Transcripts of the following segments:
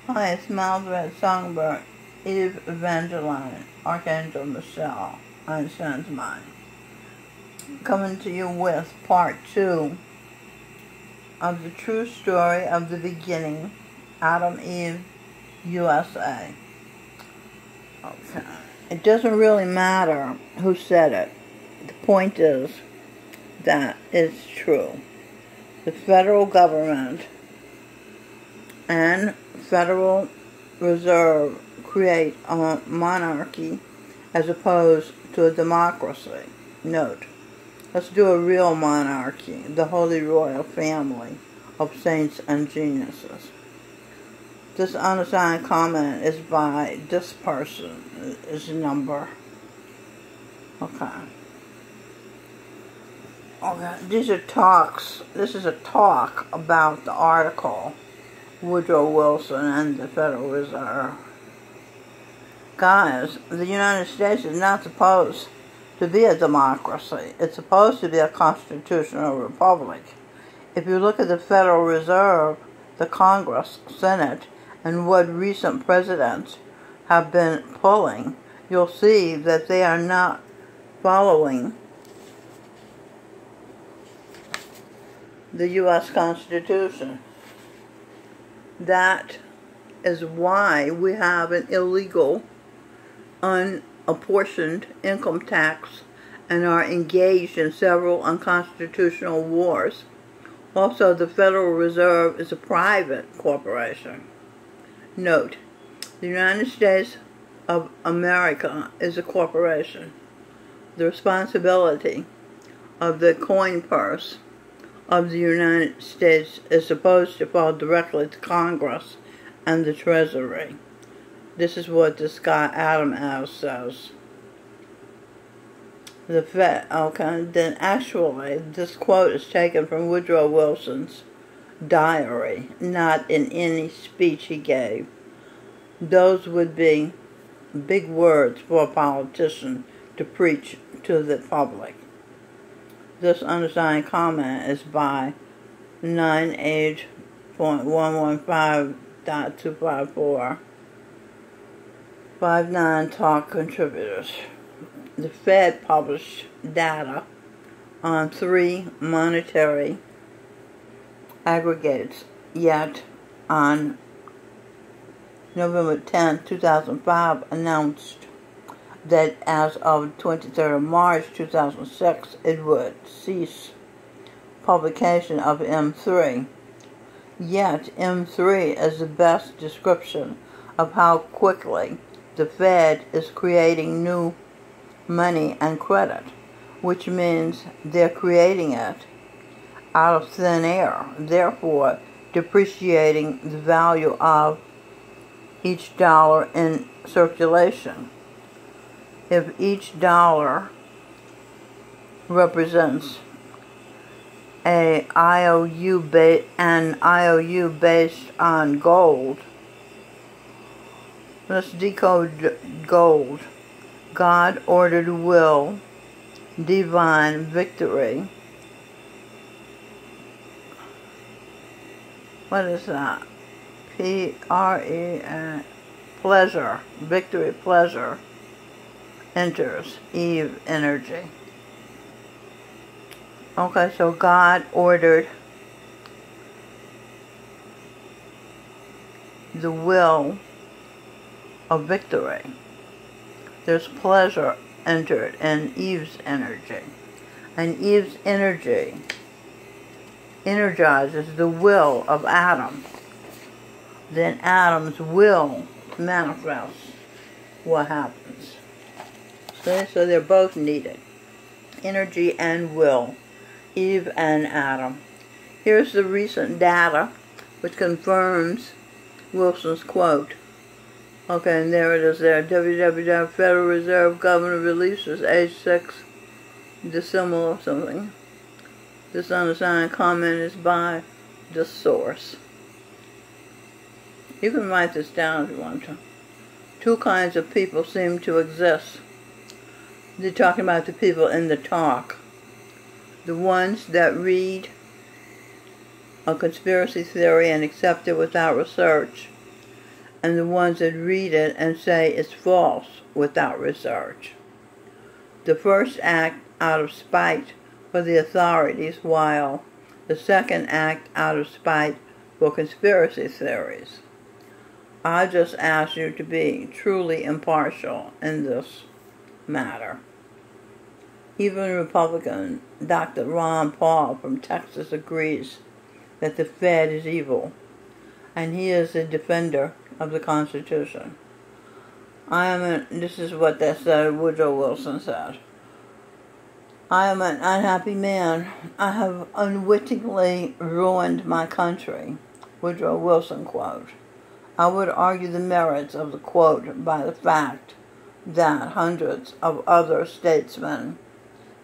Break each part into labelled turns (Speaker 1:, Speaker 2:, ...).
Speaker 1: Hi, it's Mildred Songbird, Eve Evangeline, Archangel Michelle, Einstein's Mind. Coming to you with part 2 of the true story of the beginning, Adam, Eve, USA. Okay. It doesn't really matter who said it. The point is that it's true. The federal government and Federal Reserve create a monarchy as opposed to a democracy. Note, let's do a real monarchy, the Holy Royal Family of saints and geniuses. This unassigned comment is by this person, is number. Okay. These are talks. This is a talk about the article Woodrow Wilson and the Federal Reserve. Guys, the United States is not supposed to be a democracy. It's supposed to be a constitutional republic. If you look at the Federal Reserve, the Congress, Senate, and what recent presidents have been pulling, you'll see that they are not following the U.S. Constitution. That is why we have an illegal, unapportioned income tax and are engaged in several unconstitutional wars. Also, the Federal Reserve is a private corporation. Note, the United States of America is a corporation. The responsibility of the coin purse of the United States is supposed to fall directly to Congress and the Treasury. This is what this guy Adam House says. The Fed, okay, then actually this quote is taken from Woodrow Wilson's diary, not in any speech he gave. Those would be big words for a politician to preach to the public. This unassigned comment is by 98.115.254. 59 Talk contributors. The Fed published data on 3 monetary aggregates, yet on November 10, 2005, announced that as of 23rd of March 2006, it would cease publication of M3. Yet M3 is the best description of how quickly the Fed is creating new money and credit, which means they're creating it out of thin air, therefore depreciating the value of each dollar in circulation. If each dollar represents an IOU based on gold, let's decode gold. God ordered will, divine victory. What is that? P-R-E-N, pleasure, victory, pleasure, enters Eve energy. Okay, so God ordered the will of victory. There's pleasure entered in Eve's energy. And Eve's energy energizes the will of Adam. Then Adam's will manifests what happens. Okay, so they're both needed. Energy and will. Eve and Adam. Here's the recent data which confirms Wilson's quote. Okay, and there it is there. www. Federal Reserve Governor releases age 6 dissimilar something. This unassigned comment is by the source. You can write this down if you want to. 2 kinds of people seem to exist. They're talking about the people in the talk. The ones that read a conspiracy theory and accept it without research, and the ones that read it and say it's false without research. The first act out of spite for the authorities, while the second act out of spite for conspiracy theories. I just ask you to be truly impartial in this matter. Even Republican Dr. Ron Paul from Texas agrees that the Fed is evil, and he is a defender of the Constitution. This is what that said, Woodrow Wilson said. I am an unhappy man. I have unwittingly ruined my country. Woodrow Wilson quote. I would argue the merits of the quote by the fact that hundreds of other statesmen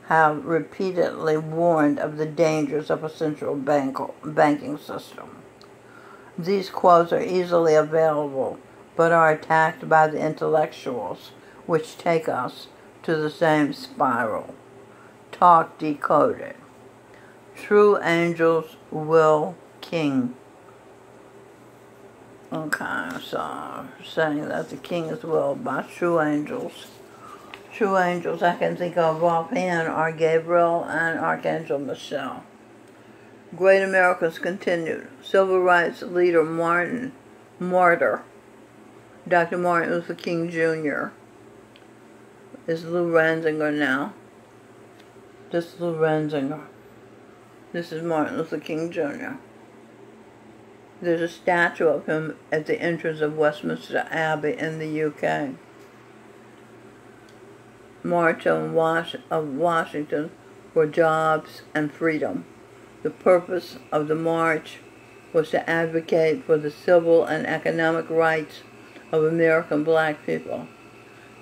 Speaker 1: have repeatedly warned of the dangers of a central banking system. These quotes are easily available, but are attacked by the intellectuals, which take us to the same spiral. Talk decoded. True angels will king. Okay, so saying that the king is willed by true angels. True angels I can think of offhand are Gabriel and Archangel Michael. Great Americans continued. Civil rights leader martyr, Dr. Martin Luther King Jr. is Lou Ranzinger now. This is Lou Ranzinger. This is Martin Luther King Jr. There's a statue of him at the entrance of Westminster Abbey in the UK. March of Washington for jobs and freedom. The purpose of the march was to advocate for the civil and economic rights of American black people.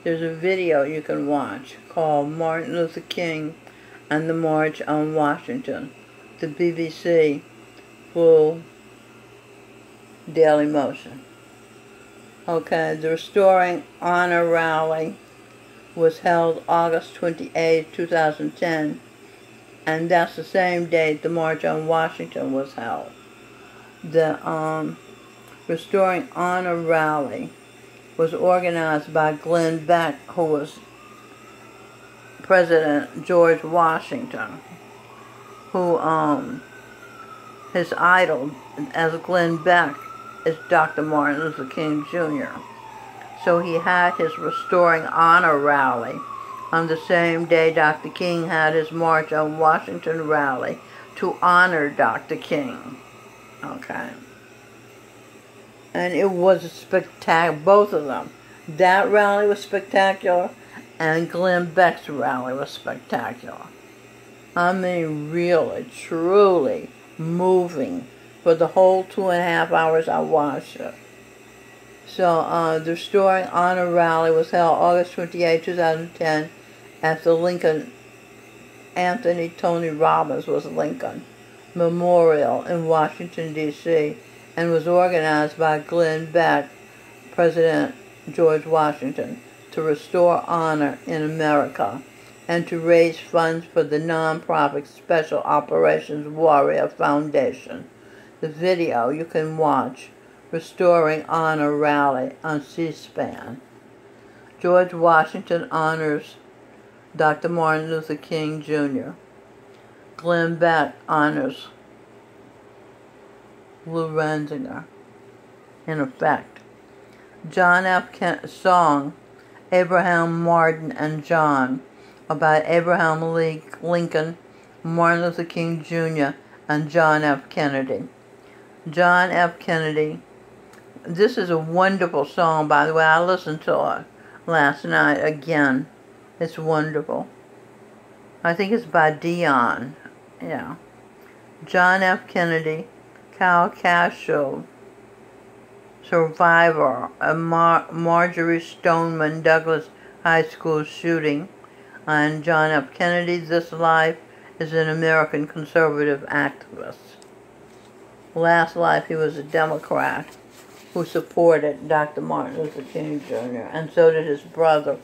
Speaker 1: There's a video you can watch called Martin Luther King and the March on Washington. The BBC full Daily Motion. Okay, the Restoring Honor Rally was held August 28, 2010, and that's the same date the March on Washington was held. The Restoring Honor Rally was organized by Glenn Beck, who was President George Washington, who his idol as Glenn Beck is Dr. Martin Luther King Jr. So he had his Restoring Honor Rally on the same day Dr. King had his March on Washington rally to honor Dr. King. Okay. And it was a spectacular, both of them. That rally was spectacular, and Glenn Beck's rally was spectacular. I mean, really, truly moving for the whole 2.5 hours I watched it. So, the Restoring Honor Rally was held August 28, 2010 at the Lincoln, Anthony Tony Robbins was Lincoln Memorial in Washington, D.C., and was organized by Glenn Beck, President George Washington, to restore honor in America and to raise funds for the nonprofit Special Operations Warrior Foundation. The video you can watch, Restoring Honor Rally, on C-SPAN. George Washington honors Dr. Martin Luther King Jr. Glenn Beck honors Lou Ranzinger. In effect, John F. Kennedy's song, Abraham, Martin, and John, about Abraham Lincoln, Martin Luther King Jr., and John F. Kennedy. John F. Kennedy. This is a wonderful song, by the way. I listened to it last night again. It's wonderful. I think it's by Dion. Yeah. John F. Kennedy, Cal Castro, survivor of Marjorie Stoneman Douglas High School shooting, and John F. Kennedy, This Life, is an American conservative activist. Last life he was a Democrat who supported Dr. Martin Luther King Jr., and so did his brother,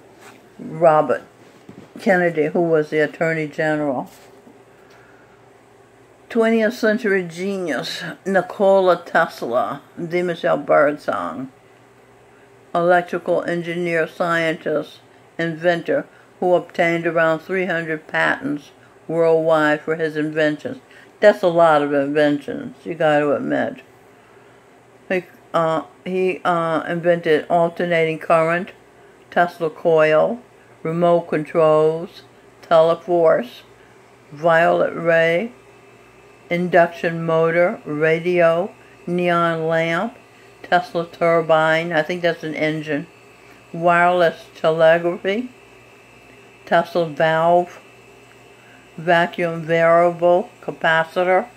Speaker 1: Robert Kennedy, who was the Attorney General. 20th century genius Nikola Tesla, the Michelle Birdsong. electrical engineer, scientist, inventor, who obtained around 300 patents worldwide for his inventions. That's a lot of inventions, you got to admit. He invented alternating current, Tesla coil, remote controls, teleforce, violet ray, induction motor, radio, neon lamp, Tesla turbine, I think that's an engine, wireless telegraphy, Tesla valve, vacuum variable capacitor,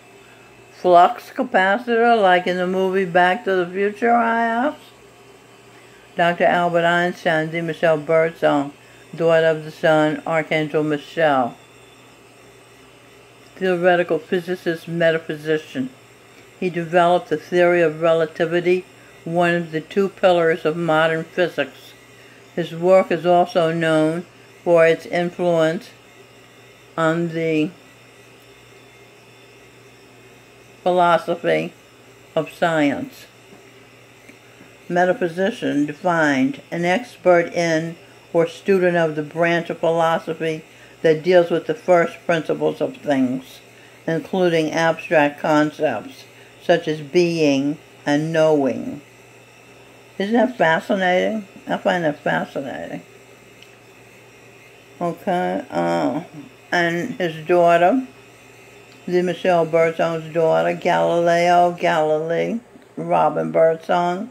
Speaker 1: flux capacitor, like in the movie Back to the Future, I asked. Dr. Albert Einstein, D. Michelle Birdsong, daughter of the sun, Archangel Michelle. Theoretical physicist, metaphysician. He developed the theory of relativity, one of the two pillars of modern physics. His work is also known for its influence on the philosophy of science. Metaphysician defined, an expert in or student of the branch of philosophy that deals with the first principles of things, including abstract concepts such as being and knowing. Isn't that fascinating? I find that fascinating. Okay, and his daughter, the Michelle Birdsong's daughter, Galileo Galilei, Robin Birdsong,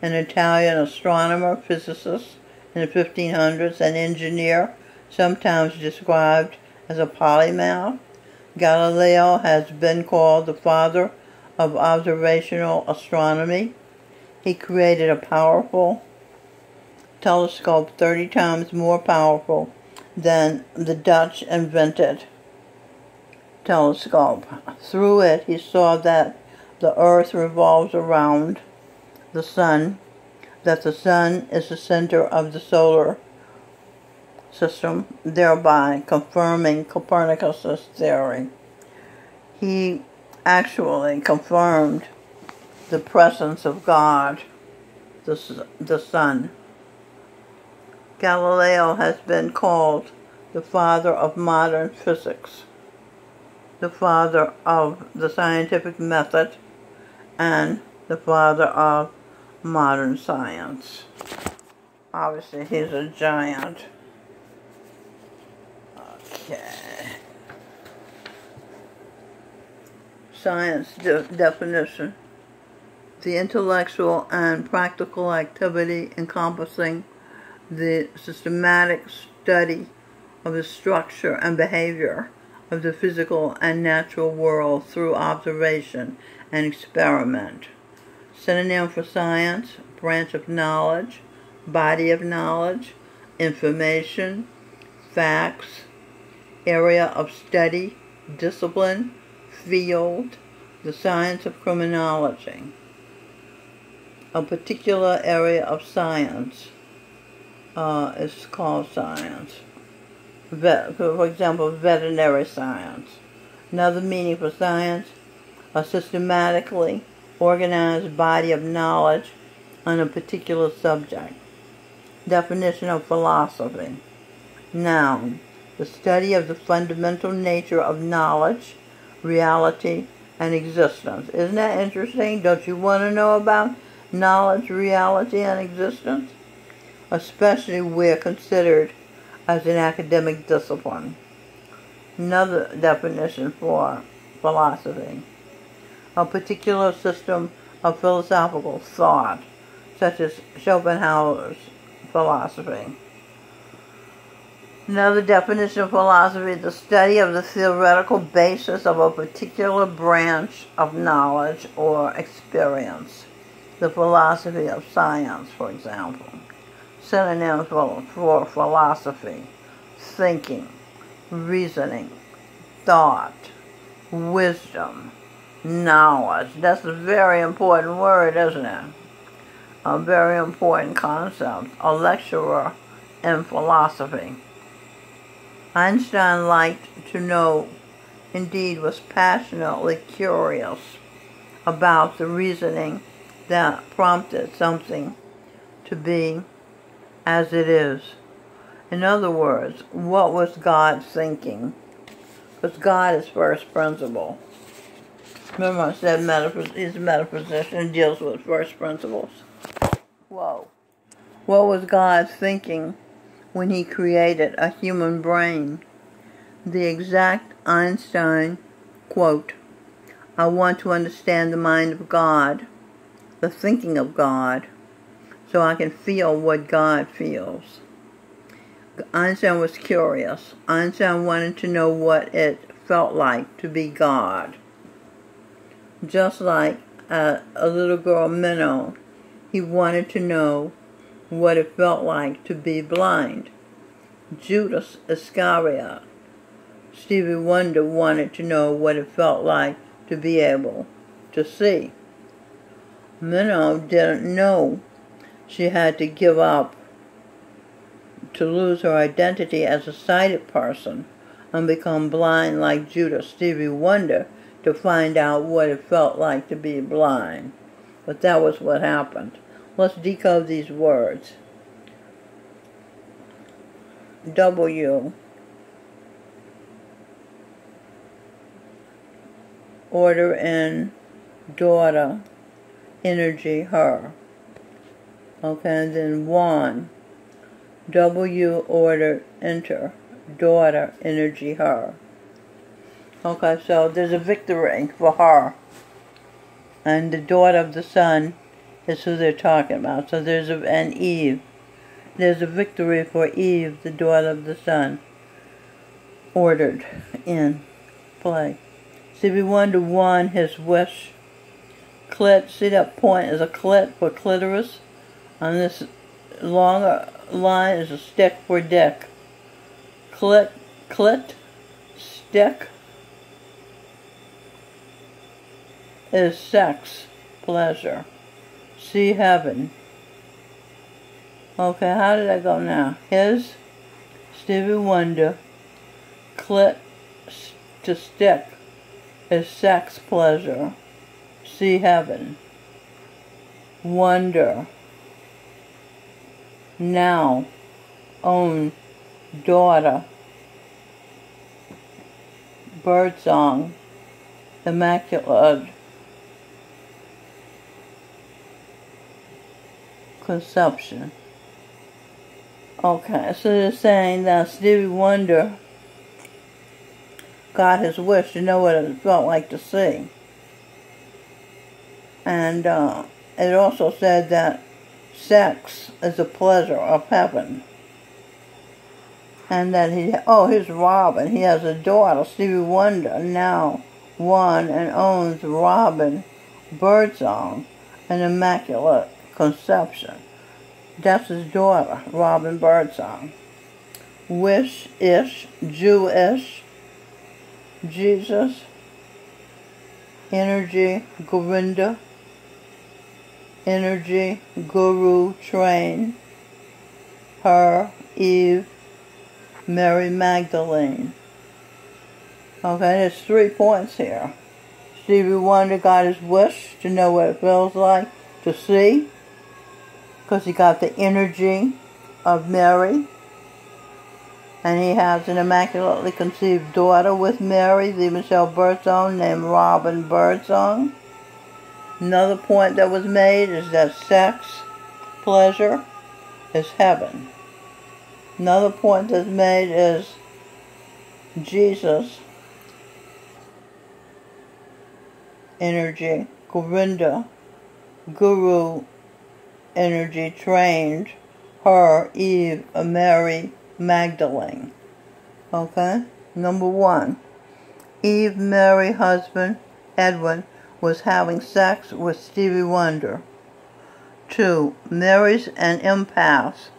Speaker 1: an Italian astronomer, physicist in the 1500s, an engineer, sometimes described as a polymath. Galileo has been called the father of observational astronomy. He created a powerful telescope 30 times more powerful than the Dutch invented telescope. Through it, he saw that the earth revolves around the sun, that the sun is the center of the solar system, thereby confirming Copernicus' theory. He actually confirmed the presence of God, the sun. Galileo has been called the father of modern physics, the father of the scientific method, and the father of modern science. Obviously, he's a giant. Okay. Science definition. The intellectual and practical activity encompassing the systematic study of the structure and behavior of the physical and natural world through observation and experiment. Synonym for science, branch of knowledge, body of knowledge, information, facts, area of study, discipline, field, the science of criminology. A particular area of science is called science. For example, veterinary science. Another meaning for science, a systematically organized body of knowledge on a particular subject. Definition of philosophy. Noun, the study of the fundamental nature of knowledge, reality, and existence. Isn't that interesting? Don't you want to know about knowledge, reality, and existence? Especially where considered as an academic discipline. Another definition for philosophy, a particular system of philosophical thought, such as Schopenhauer's philosophy. Another definition of philosophy, the study of the theoretical basis of a particular branch of knowledge or experience. The philosophy of science, for example. Synonyms for philosophy: thinking, reasoning, thought, wisdom, knowledge. That's a very important word, isn't it? A very important concept. A lecturer in philosophy. Einstein liked to know, indeed was passionately curious about the reasoning that prompted something to be as it is. In other words, what was God thinking? Because God is first principle. Remember I said he's a metaphysician, deals with first principles. Whoa. What was God thinking when he created a human brain? The exact Einstein quote, "I want to understand the mind of God, the thinking of God, so I can feel what God feels." Einstein was curious. Einstein wanted to know what it felt like to be God. Just like a little girl, Minnow, he wanted to know what it felt like to be blind. Judas Iscariot, Stevie Wonder, wanted to know what it felt like to be able to see. Minnow didn't know she had to give up to lose her identity as a sighted person and become blind like Judas. Stevie Wonder to find out what it felt like to be blind. But that was what happened. Let's decode these words. W. Order in daughter, energy, her. Okay, and then one. W order enter, daughter, energy, her. Okay, so there's a victory for her. And the daughter of the sun is who they're talking about. So there's an Eve. There's a victory for Eve, the daughter of the sun. Ordered in play. Stevie Wonder won his wish. Clit, see that point is a clit for clitoris. On this longer line is a stick for dick. Clit, stick is sex, pleasure. See heaven. Okay, how did I go now? His, Stevie Wonder, clit to stick is sex, pleasure. See heaven. Wonder. Now. Own. Daughter. Birdsong. Immaculate. Conception. Okay, so they're saying that Stevie Wonder got his wish to know what it felt like to see. And it also said that sex is a pleasure of heaven. And that here's Robin. He has a daughter, Stevie Wonder, now won and owns Robin Birdsong, an immaculate conception. That's his daughter, Robin Birdsong. Wish-ish, Jewish, Jesus, energy, Govinda, energy, guru, train, her, Eve, Mary Magdalene. Okay, there's 3 points here. Stevie Wonder got his wish to know what it feels like to see, because he got the energy of Mary, and he has an immaculately conceived daughter with Mary, the Michelle Birdsong, named Robin Birdsong. Another point that was made is that sex, pleasure, is heaven. Another point that's made is Jesus, energy, Govinda, guru, energy, trained, her, Eve, Mary Magdalene. Okay? Number 1. Eve, Mary, husband, Edwin, was having sex with Stevie Wonder. 2. Mary's an empath.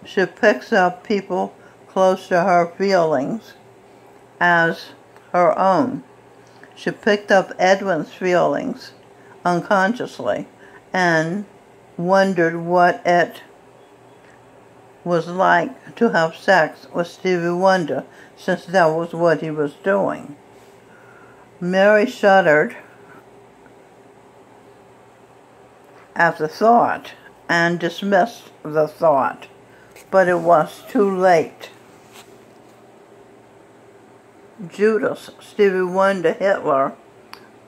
Speaker 1: She picks up people close to her feelings as her own. She picked up Edwin's feelings unconsciously and wondered what it was like to have sex with Stevie Wonder, since that was what he was doing. Mary shuddered at the thought and dismissed the thought, but it was too late. Judas, Stevie Wonder, Hitler,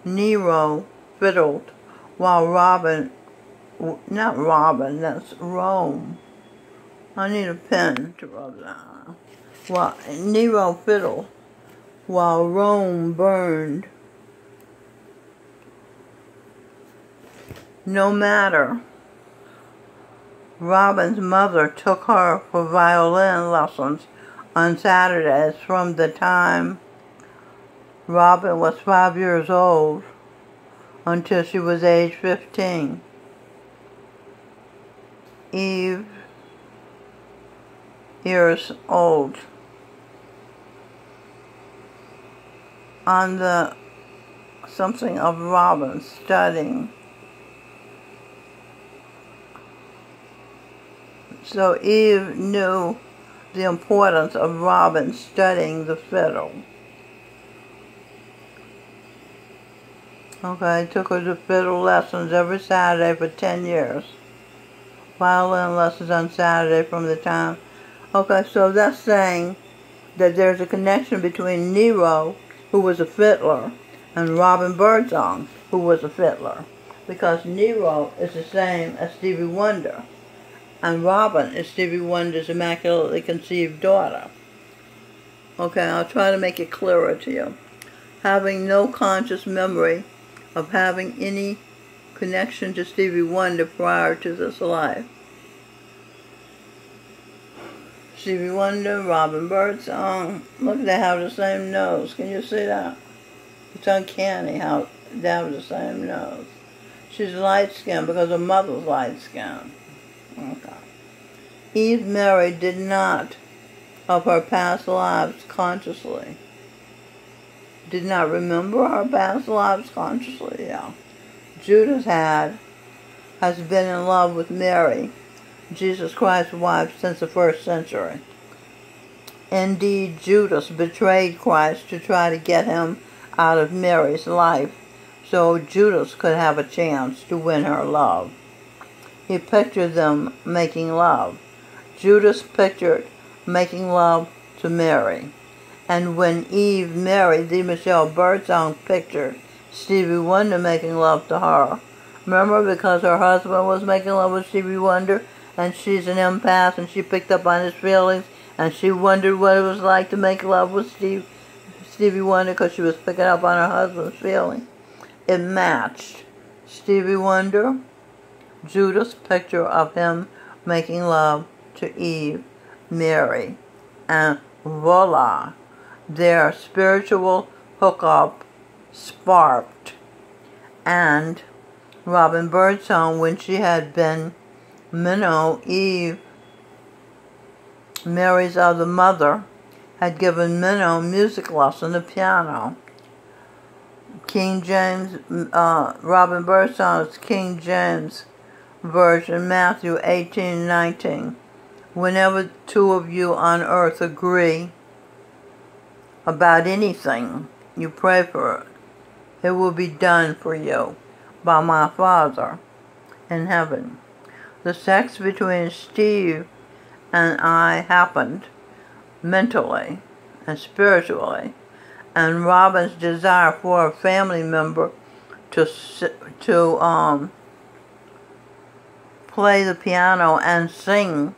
Speaker 1: Nero fiddled while that's Rome. I need a pen to rub that on. Well, Nero fiddled while Rome burned. No matter. Robin's mother took her for violin lessons on Saturdays from the time Robin was 5 years old until she was age 15. Eve, years old. On the something of Robin studying. So Eve knew the importance of Robin studying the fiddle. Okay, took her to fiddle lessons every Saturday for 10 years. Violin lessons on Saturday from the time. Okay, so that's saying that there's a connection between Nero, who was a fiddler, and Robin Birdsong, who was a fiddler. Because Nero is the same as Stevie Wonder. And Robin is Stevie Wonder's immaculately conceived daughter. Okay, I'll try to make it clearer to you. Having no conscious memory of having any connection to Stevie Wonder prior to this life. Stevie Wonder, Robin Birdsong, look, they have the same nose. Can you see that? It's uncanny how they have the same nose. She's light-skinned because her mother's light-skinned. Okay. Eve Mary did not, of her past lives consciously. Did not remember her past lives consciously, yeah. Judas has been in love with Mary, Jesus Christ's wife, since the 1st century. Indeed, Judas betrayed Christ to try to get him out of Mary's life so Judas could have a chance to win her love. He pictured them making love. Judas pictured making love to Mary. And when Eve married, the Michelle Birdsong pictured Stevie Wonder making love to her. Remember, because her husband was making love with Stevie Wonder, and she's an empath, and she picked up on his feelings, and she wondered what it was like to make love with Stevie Wonder because she was picking up on her husband's feelings. It matched. Stevie Wonder, Judas' picture of him making love to Eve, Mary, and voila, their spiritual hookup sparked. And Robin Birdsong, when she had been Eve, Mary's other mother, had given Minnow music lesson, the piano. King James, Robin Birdsong's King James version, Matthew 18:19. Whenever two of you on earth agree about anything, you pray for it. It will be done for you by my Father in heaven. The sex between Steve and I happened mentally and spiritually, and Robin's desire for a family member to play the piano and sing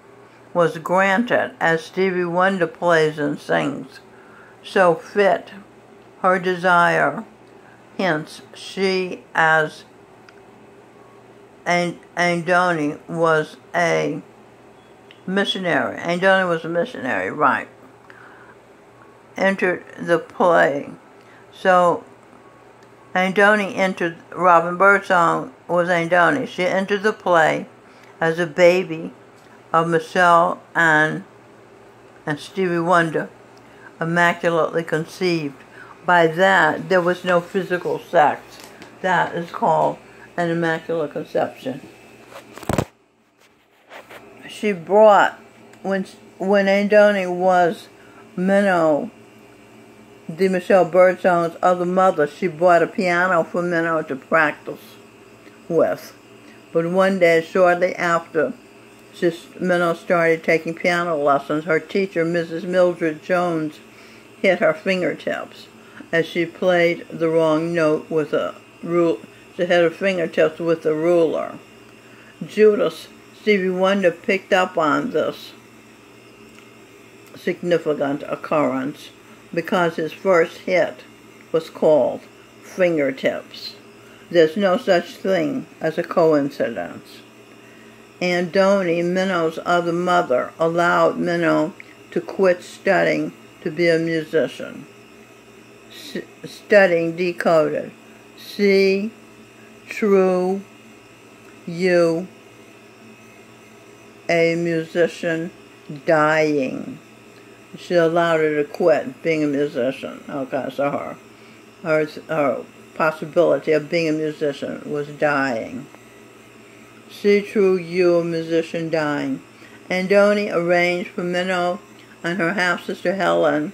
Speaker 1: was granted, as Stevie Wonder plays and sings. So fit her desire. Hence, she, as Andoni, was a missionary. Andoni was a missionary, right. Entered the play. So, Andoni entered, Robin Birdsong was Andoni. She entered the play as a baby of Michelle and Stevie Wonder, immaculately conceived. By that, there was no physical sex. That is called an immaculate conception. She brought, when Andoni was Minnow, the Michelle Birdsong's other mother, she bought a piano for Minnow to practice with. But one day, shortly after Minnow started taking piano lessons, her teacher, Mrs. Mildred Jones, hit her fingertips as she played the wrong note with a ruler. She hit her fingertips with a ruler. Judas, Stevie Wonder, picked up on this significant occurrence because his first hit was called Fingertips. There's no such thing as a coincidence. Andoni, Minnow's other mother, allowed Minnow to quit studying to be a musician. Studying decoded. See, true, you, a musician, dying. She allowed her to quit being a musician. Okay, so her possibility of being a musician was dying. See true, you, a musician, dying. Andoni arranged for Minnow and her half-sister Helen,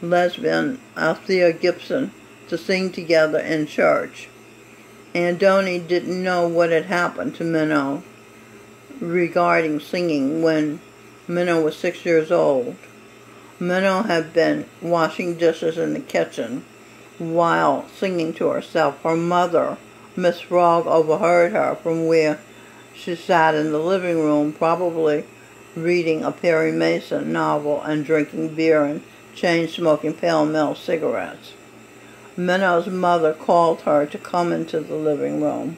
Speaker 1: lesbian Althea Gibson, to sing together in church. Andoni didn't know what had happened to Minnow regarding singing when Minnow was 6 years old. Minnow had been washing dishes in the kitchen while singing to herself. Her mother, Miss Frog, overheard her from where she sat in the living room, probably reading a Perry Mason novel and drinking beer and chain-smoking Pall Mall cigarettes. Minnow's mother called her to come into the living room.